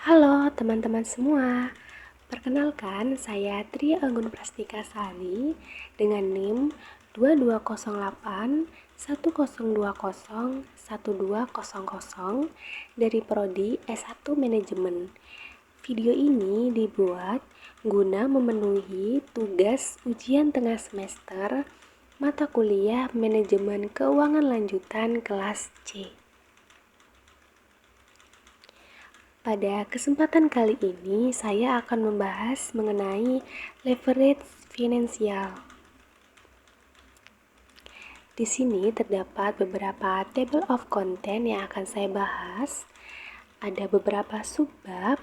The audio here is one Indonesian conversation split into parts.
Halo teman-teman semua, perkenalkan saya Tria Anggun Prastika Sari dengan NIM 220810201200 dari Prodi S1 Manajemen. Video ini dibuat guna memenuhi tugas ujian tengah semester mata kuliah Manajemen Keuangan Lanjutan kelas C. Pada kesempatan kali ini, saya akan membahas mengenai leverage finansial. Di sini terdapat beberapa table of content yang akan saya bahas. Ada beberapa subbab.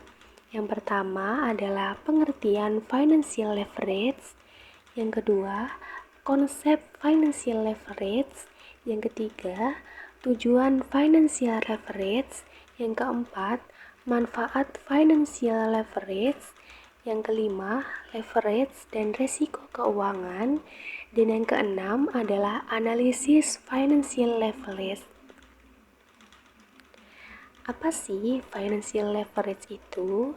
Yang pertama adalah pengertian financial leverage. Yang kedua, konsep financial leverage. Yang ketiga, tujuan financial leverage. Yang keempat, manfaat financial leverage. Yang kelima, leverage dan resiko keuangan. Dan yang keenam adalah analisis financial leverage. Apa sih financial leverage itu?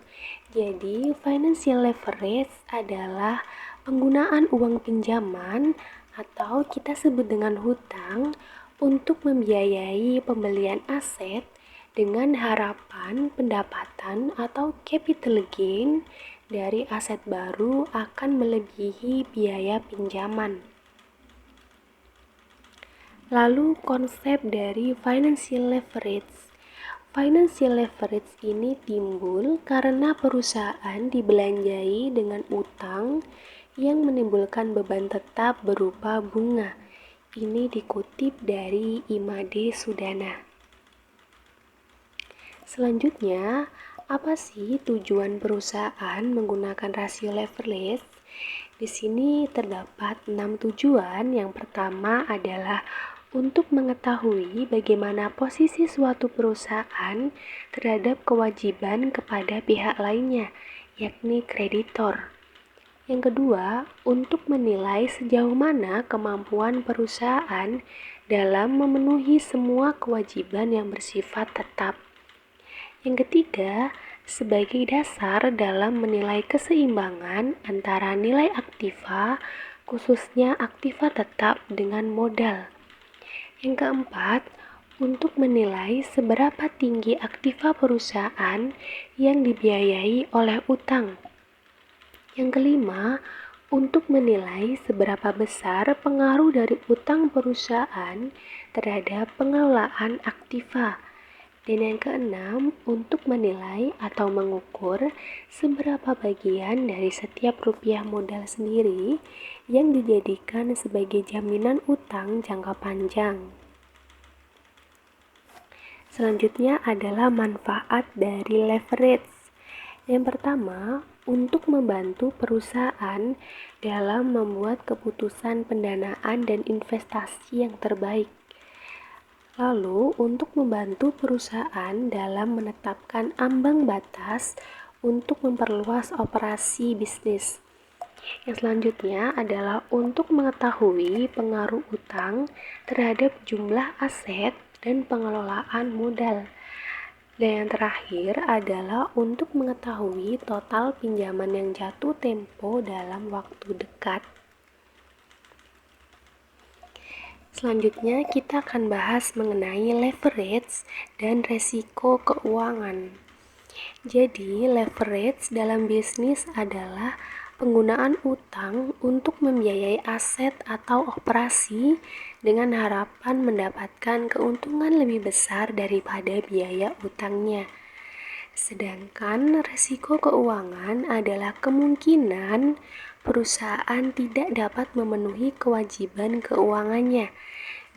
Jadi, financial leverage adalah penggunaan uang pinjaman atau kita sebut dengan hutang untuk membiayai pembelian aset dengan harapan pendapatan atau capital gain dari aset baru akan melebihi biaya pinjaman. Lalu konsep dari financial leverage. Financial leverage ini timbul karena perusahaan dibelanjai dengan utang yang menimbulkan beban tetap berupa bunga. Ini dikutip dari Imade Sudana. Selanjutnya, apa sih tujuan perusahaan menggunakan rasio leverage? Di sini terdapat 6 tujuan. Yang pertama adalah untuk mengetahui bagaimana posisi suatu perusahaan terhadap kewajiban kepada pihak lainnya, yakni kreditor. Yang kedua, untuk menilai sejauh mana kemampuan perusahaan dalam memenuhi semua kewajiban yang bersifat tetap. Yang ketiga, sebagai dasar dalam menilai keseimbangan antara nilai aktiva, khususnya aktiva tetap dengan modal. Yang keempat, untuk menilai seberapa tinggi aktiva perusahaan yang dibiayai oleh utang. Yang kelima, untuk menilai seberapa besar pengaruh dari utang perusahaan terhadap pengelolaan aktiva. Dan yang keenam, untuk menilai atau mengukur seberapa bagian dari setiap rupiah modal sendiri yang dijadikan sebagai jaminan utang jangka panjang. Selanjutnya adalah manfaat dari leverage. Yang pertama, untuk membantu perusahaan dalam membuat keputusan pendanaan dan investasi yang terbaik. Lalu, untuk membantu perusahaan dalam menetapkan ambang batas untuk memperluas operasi bisnis. Yang selanjutnya adalah untuk mengetahui pengaruh utang terhadap jumlah aset dan pengelolaan modal. Dan yang terakhir adalah untuk mengetahui total pinjaman yang jatuh tempo dalam waktu dekat. Selanjutnya kita akan bahas mengenai leverage dan resiko keuangan. Jadi, leverage dalam bisnis adalah penggunaan utang untuk membiayai aset atau operasi dengan harapan mendapatkan keuntungan lebih besar daripada biaya utangnya. Sedangkan resiko keuangan adalah kemungkinan perusahaan tidak dapat memenuhi kewajiban keuangannya.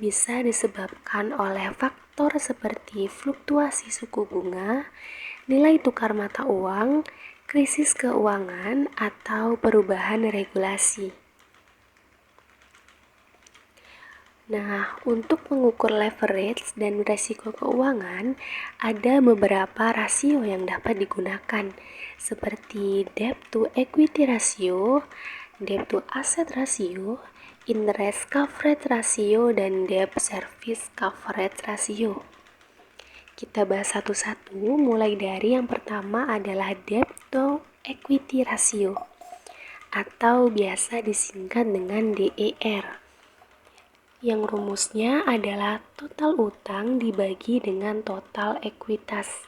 Bisa disebabkan oleh faktor seperti fluktuasi suku bunga, nilai tukar mata uang, krisis keuangan, atau perubahan regulasi. Nah, untuk mengukur leverage dan risiko keuangan, ada beberapa rasio yang dapat digunakan, seperti debt to equity ratio, debt to asset ratio, interest coverage ratio, dan debt service coverage ratio. Kita bahas satu-satu, mulai dari yang pertama adalah debt to equity ratio atau biasa disingkat dengan DER, yang rumusnya adalah total utang dibagi dengan total ekuitas.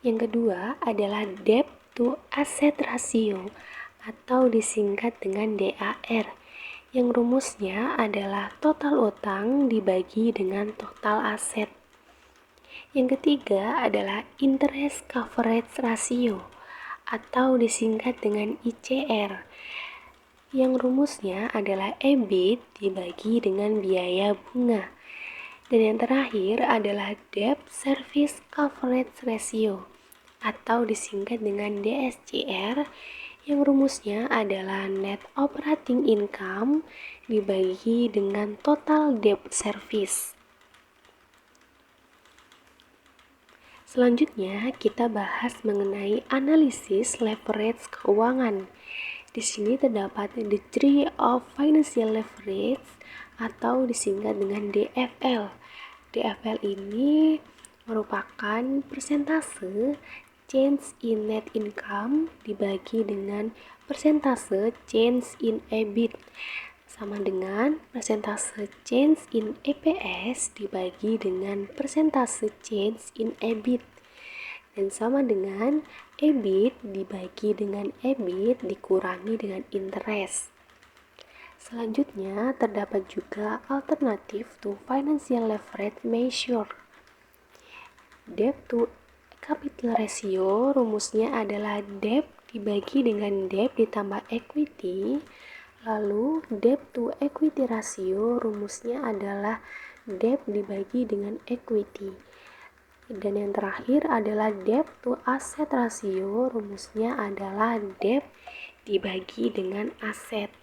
Yang kedua adalah debt to asset ratio atau disingkat dengan DAR, yang rumusnya adalah total utang dibagi dengan total aset. Yang ketiga adalah interest coverage ratio atau disingkat dengan ICR, yang rumusnya adalah EBIT dibagi dengan biaya bunga. Dan yang terakhir adalah debt service coverage ratio atau disingkat dengan DSCR, yang rumusnya adalah net operating income dibagi dengan total debt service. Selanjutnya kita bahas mengenai analisis leverage keuangan. Di sini terdapat Degree of Financial Leverage atau disingkat dengan DFL. DFL ini merupakan persentase change in net income dibagi dengan persentase change in EBIT, sama dengan persentase change in EPS dibagi dengan persentase change in EBIT, dan sama dengan EBIT dibagi dengan EBIT dikurangi dengan interest. Selanjutnya terdapat juga alternatif to financial leverage measure. Debt to capital ratio rumusnya adalah debt dibagi dengan debt ditambah equity. Lalu debt to equity ratio rumusnya adalah debt dibagi dengan equity. Dan yang terakhir adalah debt to asset ratio, rumusnya adalah debt dibagi dengan aset.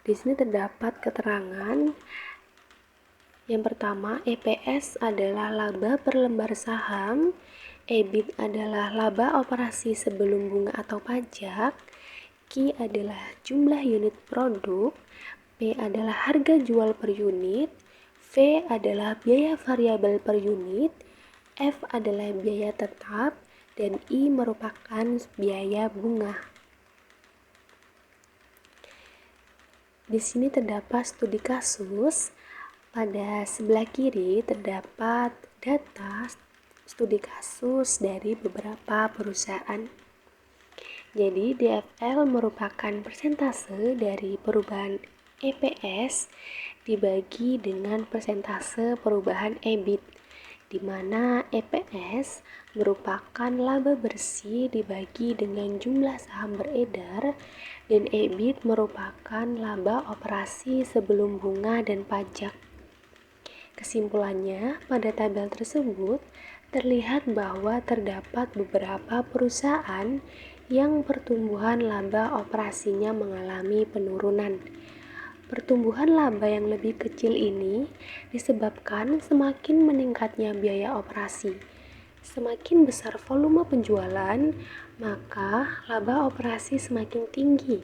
Di sini terdapat keterangan. Yang pertama, EPS adalah laba per lembar saham, EBIT adalah laba operasi sebelum bunga atau pajak, Q adalah jumlah unit produk, P adalah harga jual per unit, V adalah biaya variabel per unit, F adalah biaya tetap, dan I merupakan biaya bunga. Di sini terdapat studi kasus. Pada sebelah kiri terdapat data studi kasus dari beberapa perusahaan. Jadi DFL merupakan persentase dari perubahan EPS dibagi dengan persentase perubahan EBIT, di mana EPS merupakan laba bersih dibagi dengan jumlah saham beredar, dan EBIT merupakan laba operasi sebelum bunga dan pajak. Kesimpulannya, pada tabel tersebut terlihat bahwa terdapat beberapa perusahaan yang pertumbuhan laba operasinya mengalami penurunan. Pertumbuhan laba yang lebih kecil ini disebabkan semakin meningkatnya biaya operasi. Semakin besar volume penjualan, maka laba operasi semakin tinggi.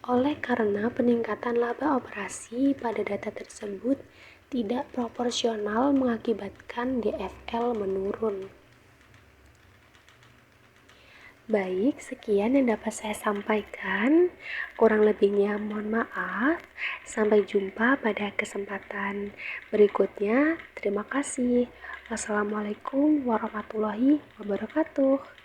Oleh karena peningkatan laba operasi pada data tersebut tidak proporsional mengakibatkan DFL menurun. Baik, sekian yang dapat saya sampaikan. Kurang lebihnya mohon maaf. Sampai jumpa pada kesempatan berikutnya. Terima kasih. Wassalamualaikum warahmatullahi wabarakatuh.